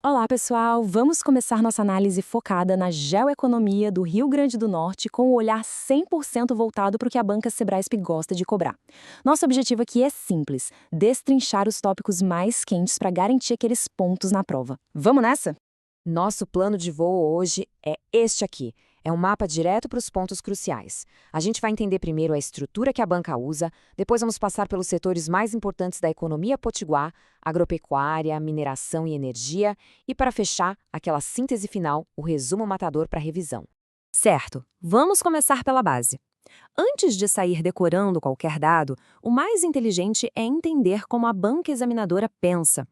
Olá, pessoal! Vamos começar nossa análise focada na geoeconomia do Rio Grande do Norte com o olhar 100% voltado para o que a banca Sebraesp gosta de cobrar. Nosso objetivo aqui é simples: destrinchar os tópicos mais quentes para garantir aqueles pontos na prova. Vamos nessa? Nosso plano de voo hoje é este aqui. É um mapa direto para os pontos cruciais. A gente vai entender primeiro a estrutura que a banca usa, depois vamos passar pelos setores mais importantes da economia potiguar, agropecuária, mineração e energia, e para fechar, aquela síntese final, o resumo matador para revisão. Certo, vamos começar pela base. Antes de sair decorando qualquer dado, o mais inteligente é entender como a banca examinadora pensa.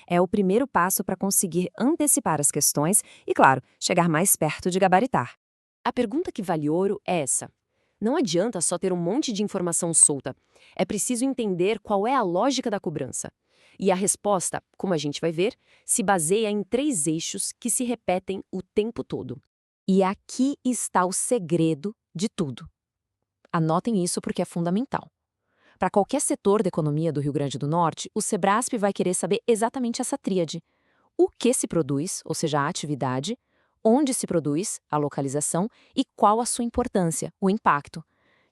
É o primeiro passo para conseguir antecipar as questões e, claro, chegar mais perto de gabaritar. A pergunta que vale ouro é essa. Não adianta só ter um monte de informação solta. É preciso entender qual é a lógica da cobrança. E a resposta, como a gente vai ver, se baseia em 3 eixos que se repetem o tempo todo. E aqui está o segredo de tudo. Anotem isso porque é fundamental. Para qualquer setor da economia do Rio Grande do Norte, o Sebrasp vai querer saber exatamente essa tríade. O que se produz, ou seja, a atividade, onde se produz, a localização, e qual a sua importância, o impacto.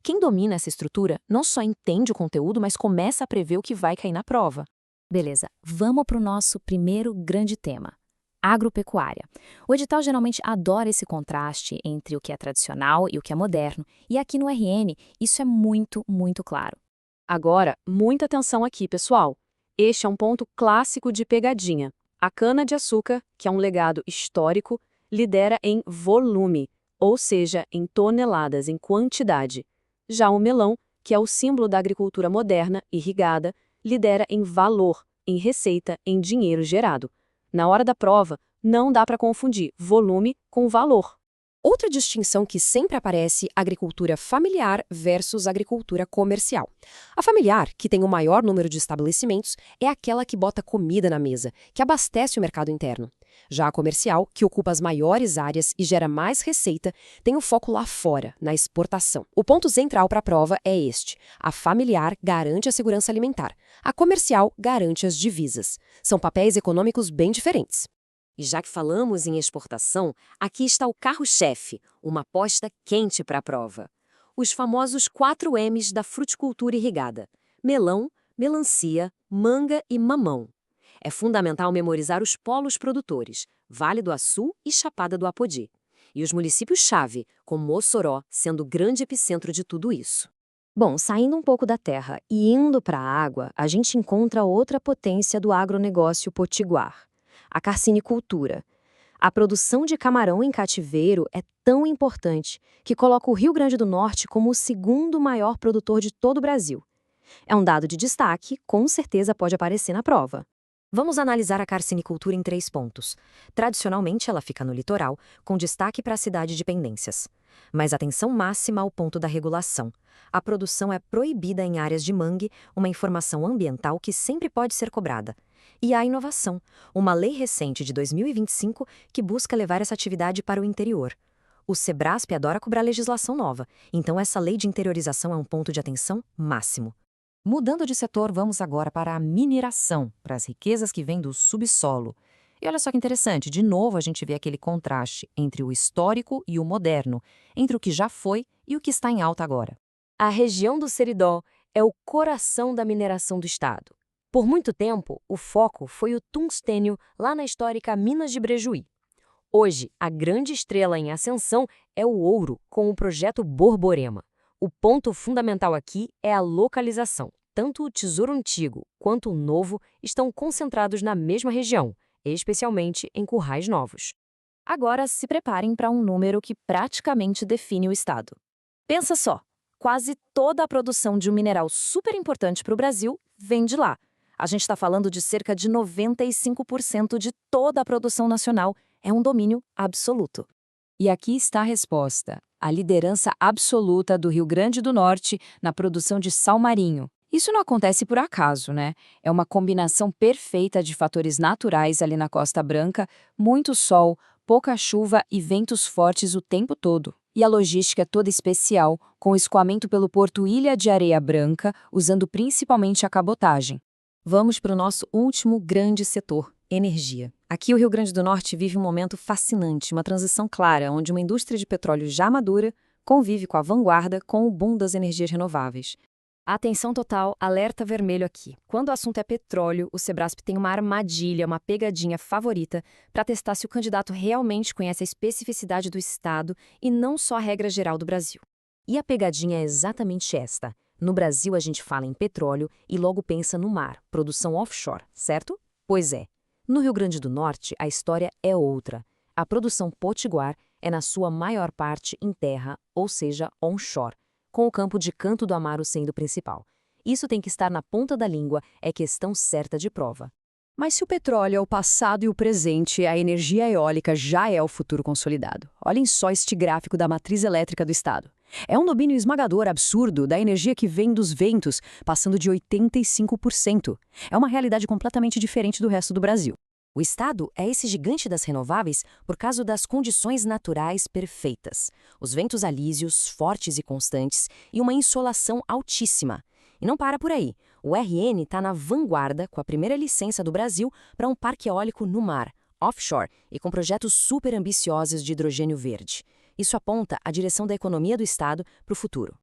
Quem domina essa estrutura não só entende o conteúdo, mas começa a prever o que vai cair na prova. Beleza, vamos para o nosso primeiro grande tema: agropecuária. O edital geralmente adora esse contraste entre o que é tradicional e o que é moderno, e aqui no RN isso é muito claro. Agora, muita atenção aqui, pessoal. Este é um ponto clássico de pegadinha. A cana-de-açúcar, que é um legado histórico, lidera em volume, ou seja, em toneladas, em quantidade. Já o melão, que é o símbolo da agricultura moderna, irrigada, lidera em valor, em receita, em dinheiro gerado. Na hora da prova, não dá para confundir volume com valor. Outra distinção que sempre aparece: agricultura familiar versus agricultura comercial. A familiar, que tem o maior número de estabelecimentos, é aquela que bota comida na mesa, que abastece o mercado interno. Já a comercial, que ocupa as maiores áreas e gera mais receita, tem o foco lá fora, na exportação. O ponto central para a prova é este: a familiar garante a segurança alimentar, a comercial garante as divisas. São papéis econômicos bem diferentes. E já que falamos em exportação, aqui está o carro-chefe, uma aposta quente para a prova. Os famosos 4 M's da fruticultura irrigada: melão, melancia, manga e mamão. É fundamental memorizar os polos produtores, Vale do Açu e Chapada do Apodi. E os municípios-chave, como Mossoró, sendo o grande epicentro de tudo isso. Bom, saindo um pouco da terra e indo para a água, a gente encontra outra potência do agronegócio potiguar: a carcinicultura. A produção de camarão em cativeiro é tão importante que coloca o Rio Grande do Norte como o segundo maior produtor de todo o Brasil. É um dado de destaque, com certeza pode aparecer na prova. Vamos analisar a carcinicultura em 3 pontos. Tradicionalmente, ela fica no litoral, com destaque para a cidade de Pendências. Mas atenção máxima ao ponto da regulação. A produção é proibida em áreas de mangue, uma informação ambiental que sempre pode ser cobrada. E a inovação, uma lei recente de 2025 que busca levar essa atividade para o interior. O Sebrasp adora cobrar legislação nova, então essa lei de interiorização é um ponto de atenção máximo. Mudando de setor, vamos agora para a mineração, para as riquezas que vêm do subsolo. E olha só que interessante, de novo a gente vê aquele contraste entre o histórico e o moderno, entre o que já foi e o que está em alta agora. A região do Seridó é o coração da mineração do estado. Por muito tempo, o foco foi o tungstênio lá na histórica Minas de Brejuí. Hoje, a grande estrela em ascensão é o ouro, com o projeto Borborema. O ponto fundamental aqui é a localização. Tanto o tesouro antigo quanto o novo estão concentrados na mesma região, especialmente em currais novos. Agora se preparem para um número que praticamente define o estado. Pensa só, quase toda a produção de um mineral super importante para o Brasil vem de lá. A gente está falando de cerca de 95% de toda a produção nacional, é um domínio absoluto. E aqui está a resposta: a liderança absoluta do Rio Grande do Norte na produção de sal marinho. Isso não acontece por acaso, né? É uma combinação perfeita de fatores naturais ali na Costa Branca, muito sol, pouca chuva e ventos fortes o tempo todo. E a logística é toda especial, com escoamento pelo porto Ilha de Areia Branca, usando principalmente a cabotagem. Vamos para o nosso último grande setor: Energia. Aqui o Rio Grande do Norte vive um momento fascinante, uma transição clara, onde uma indústria de petróleo já madura convive com a vanguarda com o boom das energias renováveis. Atenção total, alerta vermelho aqui. Quando o assunto é petróleo, o Sebrasp tem uma armadilha, uma pegadinha favorita para testar se o candidato realmente conhece a especificidade do estado e não só a regra geral do Brasil. E a pegadinha é exatamente esta. No Brasil, a gente fala em petróleo e logo pensa no mar, produção offshore, certo? Pois é. No Rio Grande do Norte, a história é outra. A produção potiguar é, na sua maior parte, em terra, ou seja, onshore, com o campo de Canto do Amaro sendo o principal. Isso tem que estar na ponta da língua, é questão certa de prova. Mas se o petróleo é o passado e o presente, a energia eólica já é o futuro consolidado. Olhem só este gráfico da matriz elétrica do estado. É um domínio esmagador absurdo da energia que vem dos ventos, passando de 85%. É uma realidade completamente diferente do resto do Brasil. O estado é esse gigante das renováveis por causa das condições naturais perfeitas. Os ventos alísios, fortes e constantes, e uma insolação altíssima. E não para por aí. O RN está na vanguarda com a primeira licença do Brasil para um parque eólico no mar, offshore, e com projetos super ambiciosos de hidrogênio verde. Isso aponta a direção da economia do estado para o futuro.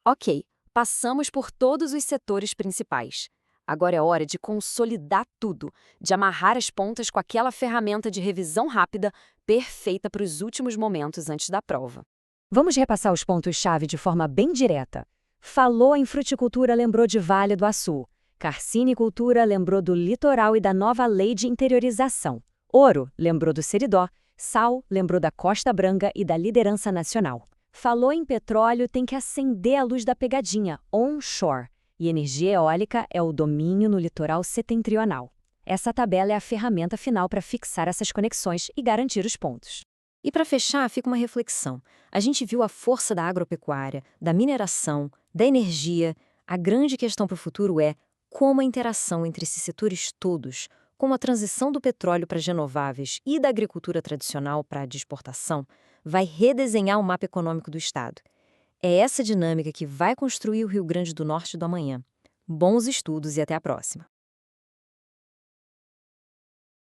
Ok, passamos por todos os setores principais. Agora é hora de consolidar tudo, de amarrar as pontas com aquela ferramenta de revisão rápida perfeita para os últimos momentos antes da prova. Vamos repassar os pontos-chave de forma bem direta. Falou em fruticultura, lembrou de Vale do Açu. Carcinicultura, lembrou do litoral e da nova lei de interiorização. Ouro, lembrou do Seridó. Sal, lembrou da Costa Branca e da liderança nacional. Falou em petróleo, tem que acender a luz da pegadinha, onshore. E energia eólica é o domínio no litoral setentrional. Essa tabela é a ferramenta final para fixar essas conexões e garantir os pontos. E para fechar, fica uma reflexão. A gente viu a força da agropecuária, da mineração, da energia. A grande questão para o futuro é como a interação entre esses setores todos, como a transição do petróleo para as renováveis e da agricultura tradicional para a de exportação, vai redesenhar o mapa econômico do Estado. É essa dinâmica que vai construir o Rio Grande do Norte do amanhã. Bons estudos e até a próxima!